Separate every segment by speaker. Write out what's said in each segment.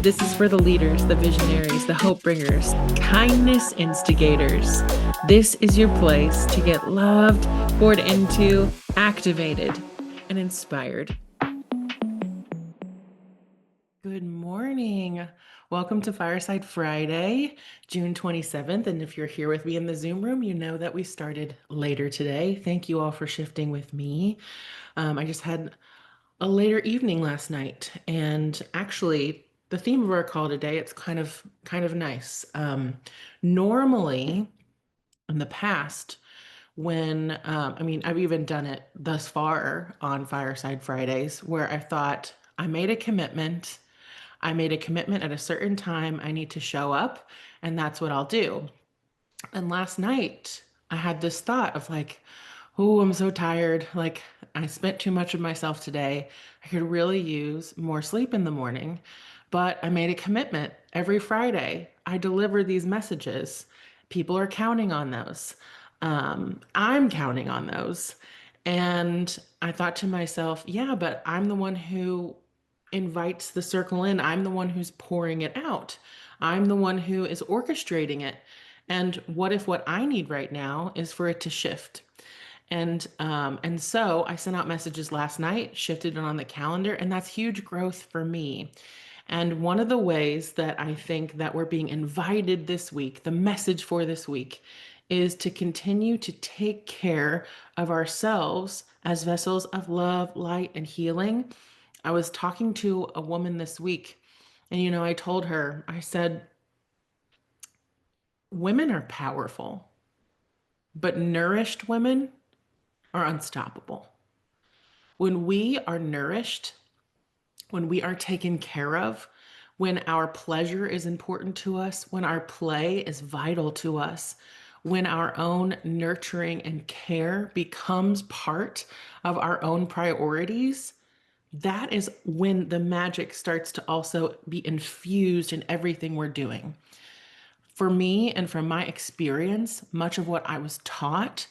Speaker 1: This is for the leaders, the visionaries, the hope bringers, kindness instigators. This is your place to get loved, poured into, activated, and inspired. Good morning. Welcome to Fireside Friday, June 27th. And if you're here with me in the Zoom room, you know that we started later today. Thank you all for shifting with me. I just had a later evening last night, and actually the theme of our call today, it's kind of nice. Normally in the past, when I've even done it thus far on Fireside Fridays, where I thought I made a commitment at a certain time, I need to show up, and that's what I'll do. And last night I had this thought of like, oh, I'm so tired. Like, I spent too much of myself today. I could really use more sleep in the morning. But I made a commitment every Friday. I deliver these messages. People are counting on those. I'm counting on those. And I thought to myself, yeah, but I'm the one who invites the circle in. I'm the one who's pouring it out. I'm the one who is orchestrating it. And what if what I need right now is for it to shift? And so I sent out messages last night, shifted it on the calendar, and that's huge growth for me. And one of the ways that I think that we're being invited this week, the message for this week, is to continue to take care of ourselves as vessels of love, light, and healing. I was talking to a woman this week, and I told her, I said, women are powerful, but nourished women are unstoppable. When we are nourished, when we are taken care of, when our pleasure is important to us, when our play is vital to us, when our own nurturing and care becomes part of our own priorities, that is when the magic starts to also be infused in everything we're doing. For me and from my experience, much of what I was taught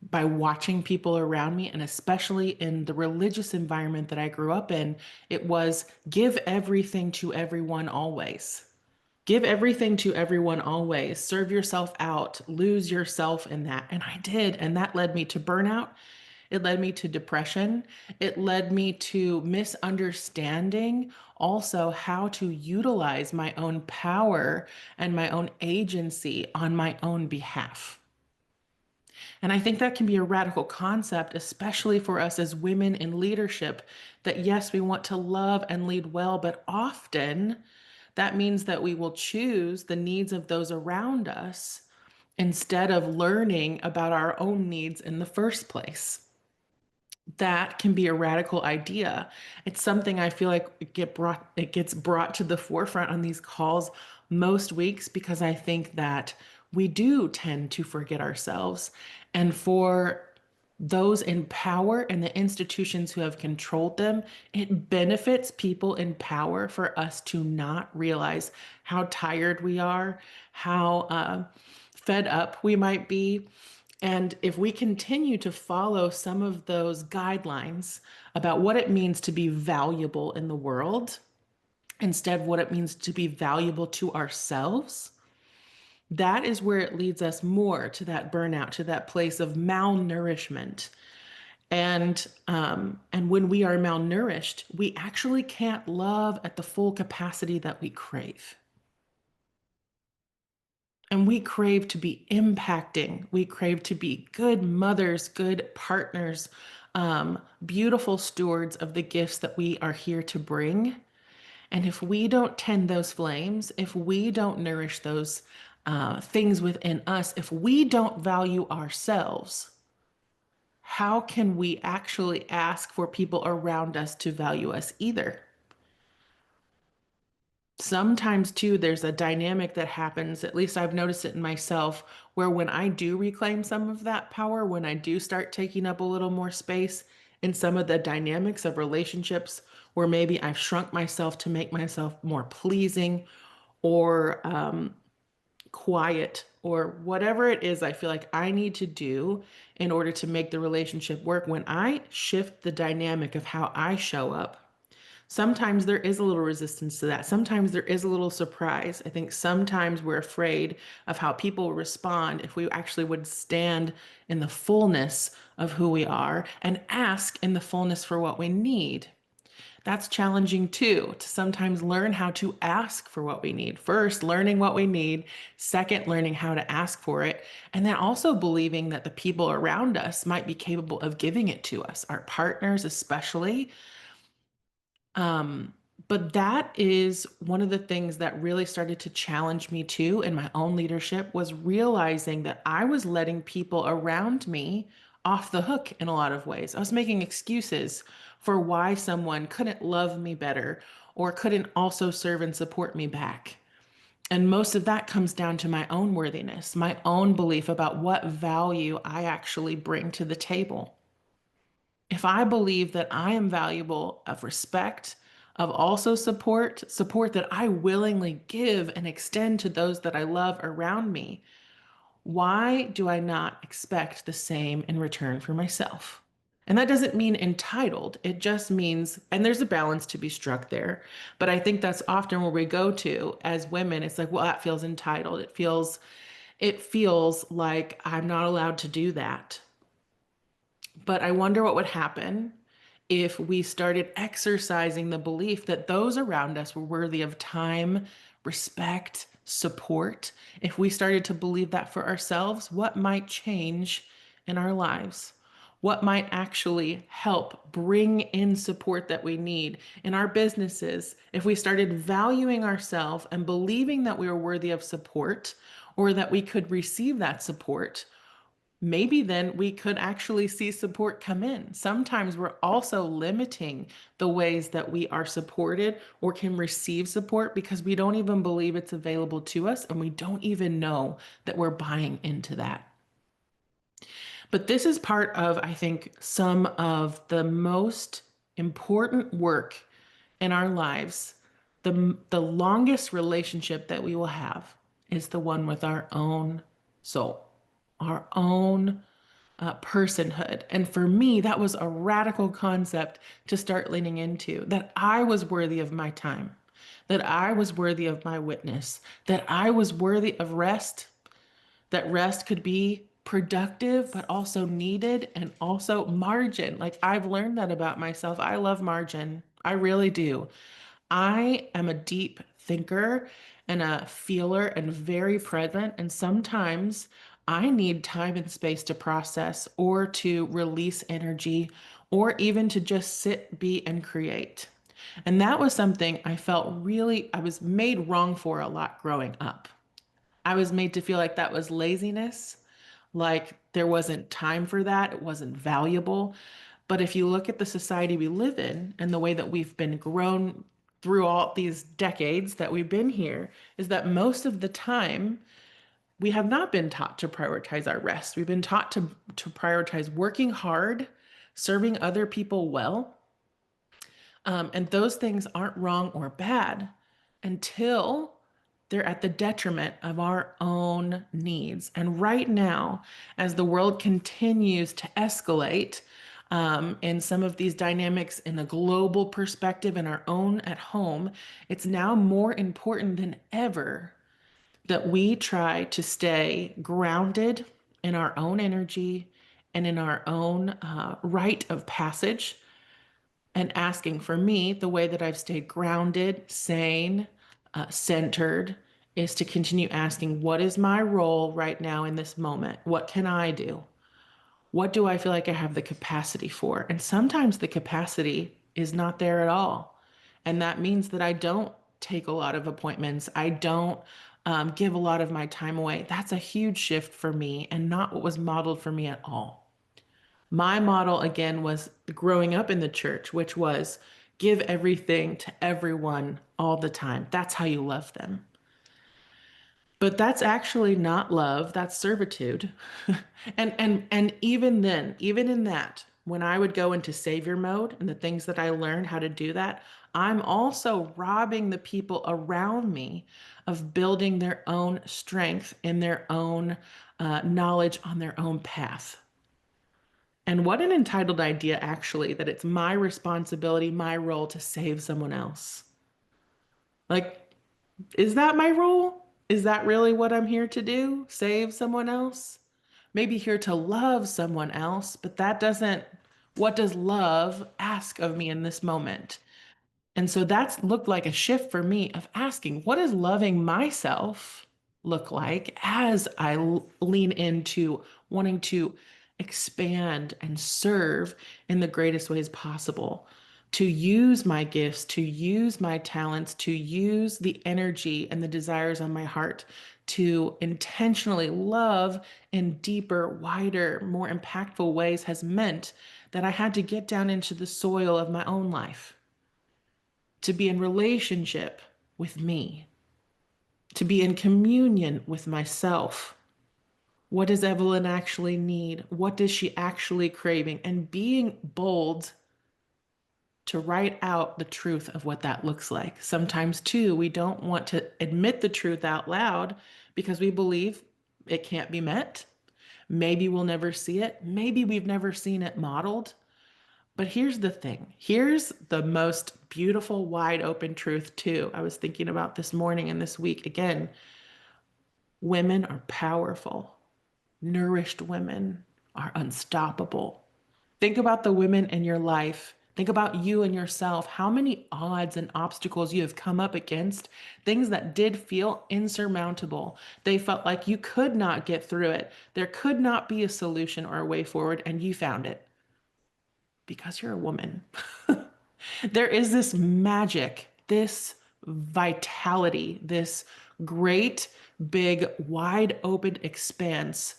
Speaker 1: by watching people around me, and especially in the religious environment that I grew up in, it was give everything to everyone always. Give everything to everyone always. Serve yourself out. Lose yourself in that. And I did. And that led me to burnout. It led me to depression. It led me to misunderstanding also how to utilize my own power and my own agency on my own behalf. And I think that can be a radical concept, especially for us as women in leadership, that yes, we want to love and lead well, but often that means that we will choose the needs of those around us instead of learning about our own needs in the first place. That can be a radical idea. It's something I feel like it gets brought to the forefront on these calls most weeks because I think that we do tend to forget ourselves. And for those in power and the institutions who have controlled them, it benefits people in power for us to not realize how tired we are, how fed up we might be. And if we continue to follow some of those guidelines about what it means to be valuable in the world, instead of what it means to be valuable to ourselves, that is where it leads us more to that burnout, to that place of malnourishment. And when we are malnourished, we actually can't love at the full capacity that we crave. And we crave to be impacting. We crave to be good mothers, good partners, beautiful stewards of the gifts that we are here to bring. And if we don't tend those flames, if we don't nourish those things within us, if we don't value ourselves, how can we actually ask for people around us to value us either? Sometimes too, there's a dynamic that happens, at least I've noticed it in myself, where when I do reclaim some of that power, when I do start taking up a little more space in some of the dynamics of relationships, where maybe I've shrunk myself to make myself more pleasing or quiet or whatever it is I feel like I need to do in order to make the relationship work, when I shift the dynamic of how I show up, Sometimes there is a little resistance to that. Sometimes there is a little surprise. I think sometimes we're afraid of how people respond if we actually would stand in the fullness of who we are and ask in the fullness for what we need. That's challenging too, to sometimes learn how to ask for what we need. First, learning what we need. Second, learning how to ask for it. And then also believing that the people around us might be capable of giving it to us, our partners especially. Um, but that is one of the things that really started to challenge me too in my own leadership, was realizing that I was letting people around me off the hook in a lot of ways. I was making excuses for why someone couldn't love me better or couldn't also serve and support me back. And most of that comes down to my own worthiness, my own belief about what value I actually bring to the table. If I believe that I am valuable of respect, of also support that I willingly give and extend to those that I love around me, why do I not expect the same in return for myself? And that doesn't mean entitled. It just means, and there's a balance to be struck there. But I think that's often where we go to as women. It's like, well, that feels entitled. It feels like I'm not allowed to do that. But I wonder what would happen if we started exercising the belief that those around us were worthy of time, respect, support. If we started to believe that for ourselves, what might change in our lives? What might actually help bring in support that we need in our businesses? If we started valuing ourselves and believing that we were worthy of support or that we could receive that support, maybe then we could actually see support come in. Sometimes we're also limiting the ways that we are supported or can receive support because we don't even believe it's available to us and we don't even know that we're buying into that. But this is part of, I think, some of the most important work in our lives. The longest relationship that we will have is the one with our own soul, our own personhood. And for me, that was a radical concept to start leaning into, that I was worthy of my time, that I was worthy of my witness, that I was worthy of rest, that rest could be productive, but also needed, and also margin. Like I've learned that about myself. I love margin. I really do. I am a deep thinker and a feeler and very present. And sometimes I need time and space to process or to release energy or even to just sit, be, and create. And that was something I felt I was made wrong for a lot growing up. I was made to feel like that was laziness, like there wasn't time for that, it wasn't valuable. But if you look at the society we live in and the way that we've been grown through all these decades that we've been here, is that most of the time we have not been taught to prioritize our rest. We've been taught to prioritize working hard, serving other people well. And those things aren't wrong or bad until they're at the detriment of our own needs. And right now, as the world continues to escalate in some of these dynamics in a global perspective and our own at home, it's now more important than ever that we try to stay grounded in our own energy and in our own rite of passage, and asking for me, the way that I've stayed grounded, sane, centered, is to continue asking, what is my role right now in this moment? What can I do? What do I feel like I have the capacity for? And sometimes the capacity is not there at all. And that means that I don't take a lot of appointments. I don't give a lot of my time away. That's a huge shift for me and not what was modeled for me at all. My model, again, was growing up in the church, which was give everything to everyone all the time. That's how you love them. But that's actually not love, that's servitude. And even then, even in that, when I would go into savior mode and the things that I learned how to do that, I'm also robbing the people around me of building their own strength in their own knowledge on their own path. And what an entitled idea, actually, that it's my responsibility, my role to save someone else. Like, is that my role? Is that really what I'm here to do? Save someone else? Maybe here to love someone else, but that doesn't, what does love ask of me in this moment? And so that's looked like a shift for me of asking, what does loving myself look like as I lean into wanting to expand and serve in the greatest ways possible? To use my gifts, to use my talents, to use the energy and the desires on my heart to intentionally love in deeper, wider, more impactful ways has meant that I had to get down into the soil of my own life, to be in relationship with me, to be in communion with myself. What does Evelyn actually need? What does she actually craving? And being bold to write out the truth of what that looks like. Sometimes, too, we don't want to admit the truth out loud because we believe it can't be met. Maybe we'll never see it. Maybe we've never seen it modeled. But here's the thing. Here's the most beautiful, wide open truth, too. I was thinking about this morning and this week. Again, women are powerful. Nourished women are unstoppable. Think about the women in your life. Think about you and yourself. How many odds and obstacles you have come up against, things that did feel insurmountable. They felt like you could not get through it. There could not be a solution or a way forward, and you found it because you're a woman. There is this magic, this vitality, this great, big, wide open expanse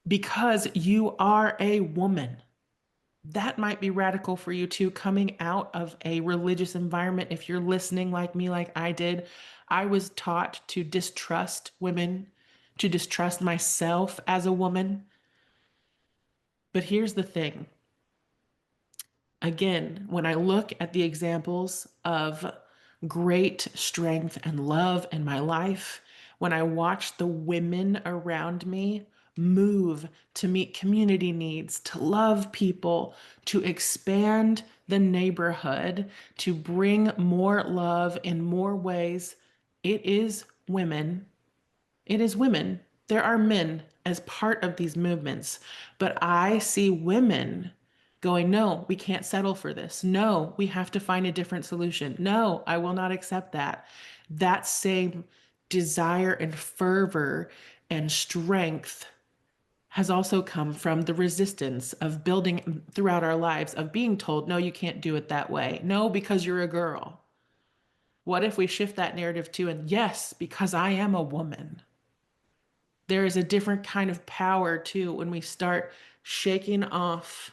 Speaker 1: because you are a woman. That might be radical for you too, coming out of a religious environment. If you're listening like me, like I did, I was taught to distrust women, to distrust myself as a woman. But here's the thing. Again, when I look at the examples of great strength and love in my life, when I watch the women around me move to meet community needs, to love people, to expand the neighborhood, to bring more love in more ways, it is women. It is women. There are men as part of these movements, but I see women going, no, we can't settle for this. No, we have to find a different solution. No, I will not accept that. That same desire and fervor and strength has also come from the resistance of building throughout our lives of being told, no, you can't do it that way. No, because you're a girl. What if we shift that narrative too? And yes, because I am a woman. There is a different kind of power too when we start shaking off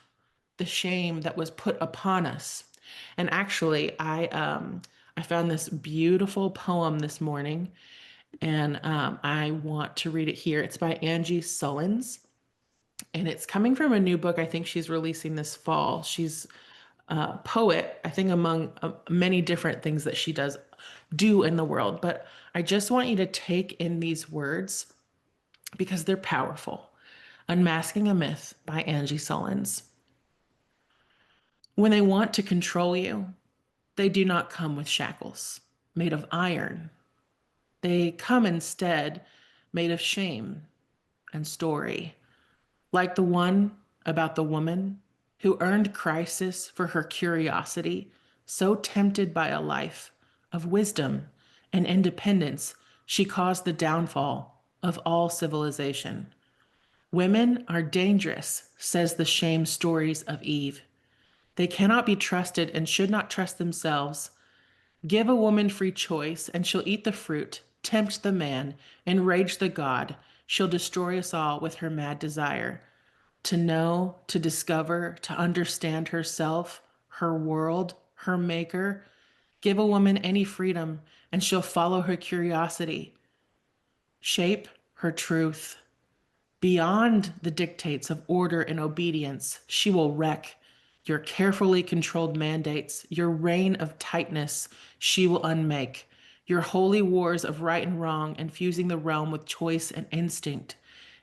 Speaker 1: the shame that was put upon us. And actually, I found this beautiful poem this morning, and I want to read it here. It's by Angie Sullins, and it's coming from a new book I think she's releasing this fall. She's a poet, I think, among many different things that she does do in the world. But I just want you to take in these words because they're powerful. Unmasking a Myth by Angie Sullins. When they want to control you, they do not come with shackles made of iron. They come instead made of shame and story, like the one about the woman who earned crisis for her curiosity, so tempted by a life of wisdom and independence, she caused the downfall of all civilization. Women are dangerous, says the shame stories of Eve. They cannot be trusted and should not trust themselves. Give a woman free choice, and she'll eat the fruit, tempt the man, enrage the God. She'll destroy us all with her mad desire. To know, to discover, to understand herself, her world, her maker. Give a woman any freedom, and she'll follow her curiosity. Shape her truth. Beyond the dictates of order and obedience, she will wreck your carefully controlled mandates, your reign of tightness she will unmake, your holy wars of right and wrong, infusing the realm with choice and instinct,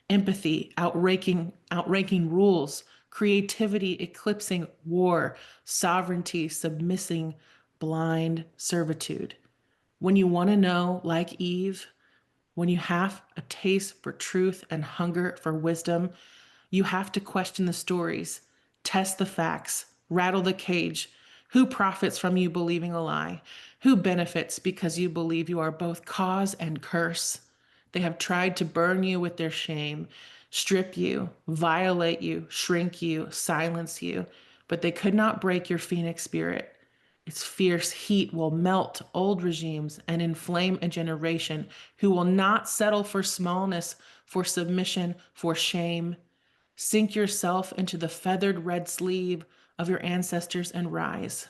Speaker 1: empathy, outranking rules, creativity eclipsing war, sovereignty submissing blind servitude. When you want to know, like Eve, when you have a taste for truth and hunger for wisdom, you have to question the stories, test the facts, rattle the cage. Who profits from you believing a lie? Who benefits because you believe you are both cause and curse? They have tried to burn you with their shame, strip you, violate you, shrink you, silence you, but they could not break your phoenix spirit. Its fierce heat will melt old regimes and inflame a generation who will not settle for smallness, for submission, for shame. Sink yourself into the feathered red sleeve of your ancestors and rise.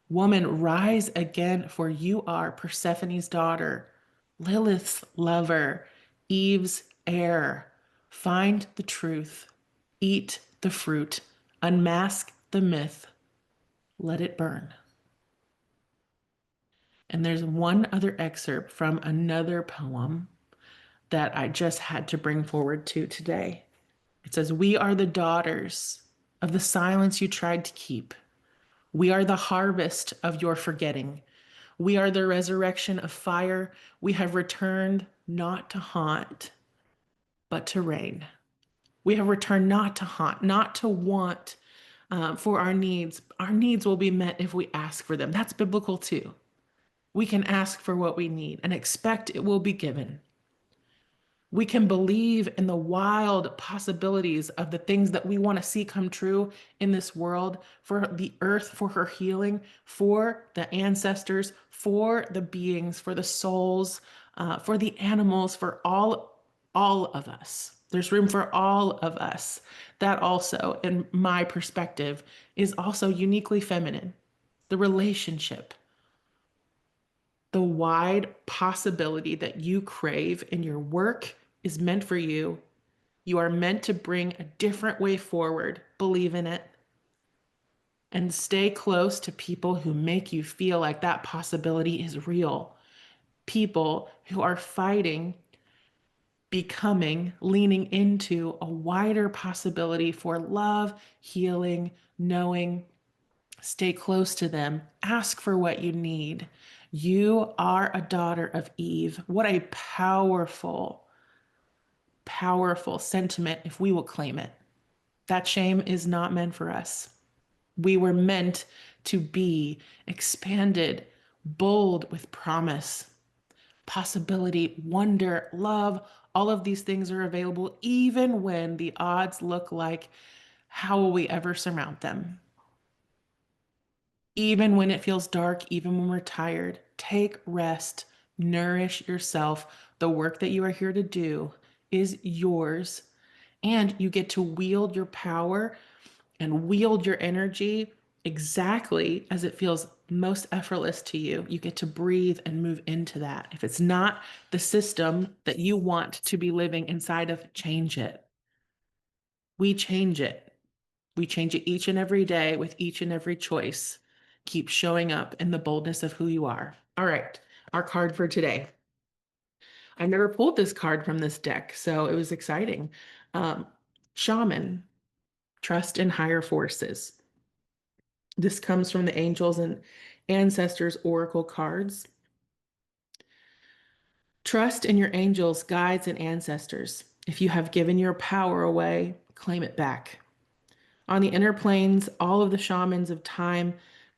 Speaker 1: Woman, rise again, for you are Persephone's daughter, Lilith's lover, Eve's heir. Find the truth, eat the fruit, unmask the myth, let it burn. And there's one other excerpt from another poem that I just had to bring forward to today. It says, "We are the daughters of the silence you tried to keep. We are the harvest of your forgetting. We are the resurrection of fire. We have returned not to haunt, but to reign. We have returned not to haunt, not to want for our needs. Our needs will be met if we ask for them. That's biblical too. We can ask for what we need and expect it will be given. We can believe in the wild possibilities of the things that we want to see come true in this world, for the earth, for her healing, for the ancestors, for the beings, for the souls, for the animals, for all of us. There's room for all of us. That also, in my perspective, is also uniquely feminine. The relationship, the wide possibility that you crave in your work is meant for you. You are meant to bring a different way forward. Believe in it. And stay close to people who make you feel like that possibility is real. People who are fighting, becoming, leaning into a wider possibility for love, healing, knowing. Stay close to them. Ask for what you need. You are a daughter of Eve. What a powerful, powerful sentiment if we will claim it. That shame is not meant for us. We were meant to be expanded, bold with promise, possibility, wonder, love. All of these things are available even when the odds look like, how will we ever surmount them? Even when it feels dark, even when we're tired, take rest, nourish yourself. The work that you are here to do is yours, and you get to wield your power and wield your energy exactly as it feels most effortless to you. You get to breathe and move into that. If it's not the system that you want to be living inside of, change it. We change it. We change it each and every day with each and every choice. Keep showing up in the boldness of who you are. All right, our card for today. I never pulled this card from this deck, so it was exciting. Shaman, trust in higher forces. This comes from the Angels and Ancestors Oracle cards. Trust in your angels, guides, and ancestors. If you have given your power away, claim it back. On the inner planes, all of the shamans of time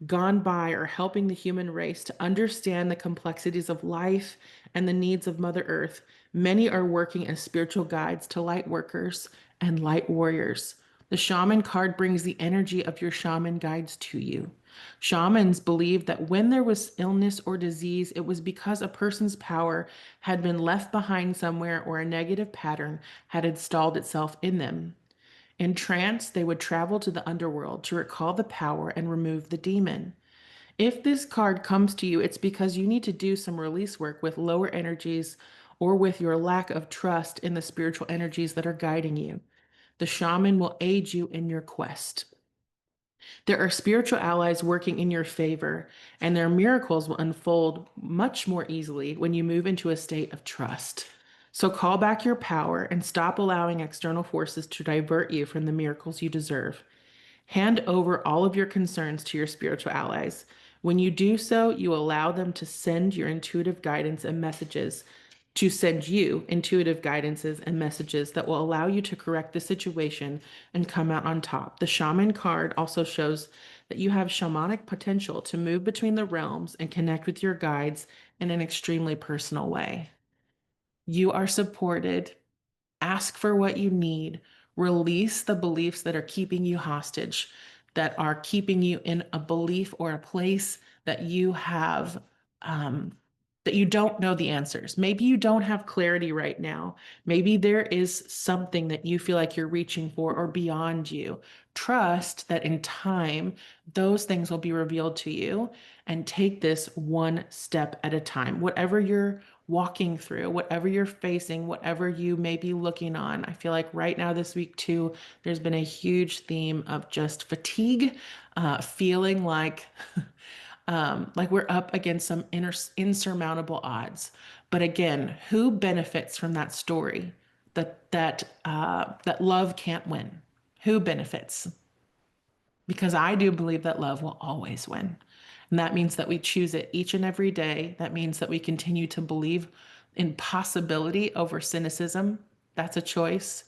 Speaker 1: gone by are helping the human race to understand the complexities of life and the needs of Mother Earth. Many are working as spiritual guides to light workers and light warriors. The shaman card brings the energy of your shaman guides to you. Shamans believe that when there was illness or disease, it was because a person's power had been left behind somewhere or a negative pattern had installed itself in them. In trance, they would travel to the underworld to recall the power and remove the demon. If this card comes to you, it's because you need to do some release work with lower energies or with your lack of trust in the spiritual energies that are guiding you. The shaman will aid you in your quest. There are spiritual allies working in your favor, and their miracles will unfold much more easily when you move into a state of trust. So call back your power and stop allowing external forces to divert you from the miracles you deserve. Hand over all of your concerns to your spiritual allies. When you do so, you allow them to send your intuitive guidance and messages, to send you intuitive guidances and messages that will allow you to correct the situation and come out on top. The shaman card also shows that you have shamanic potential to move between the realms and connect with your guides in an extremely personal way. You are supported. Ask for what you need. Release the beliefs that are keeping you hostage, that are keeping you in a belief or a place that you have, um, that you don't know the answers. Maybe you don't have clarity right now. Maybe there is something that you feel like you're reaching for or beyond you. Trust that in time, those things will be revealed to you, and take this one step at a time. Whatever you're walking through, whatever you're facing, whatever you may be looking on. I feel like right now, this week too, there's been a huge theme of just fatigue, feeling like we're up against some insurmountable odds. But again, who benefits from that story? That love can't win. Who benefits? Because I do believe that love will always win. And that means that we choose it each and every day. That means that we continue to believe in possibility over cynicism. That's a choice.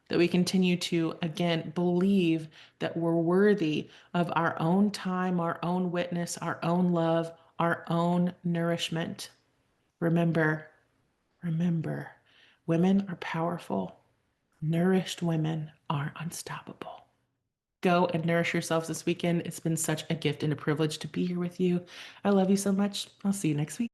Speaker 1: That we continue to, again, believe that we're worthy of our own time, our own witness, our own love, our own nourishment. Remember, remember, women are powerful. Nourished women are unstoppable. Go and nourish yourselves this weekend. It's been such a gift and a privilege to be here with you. I love you so much. I'll see you next week.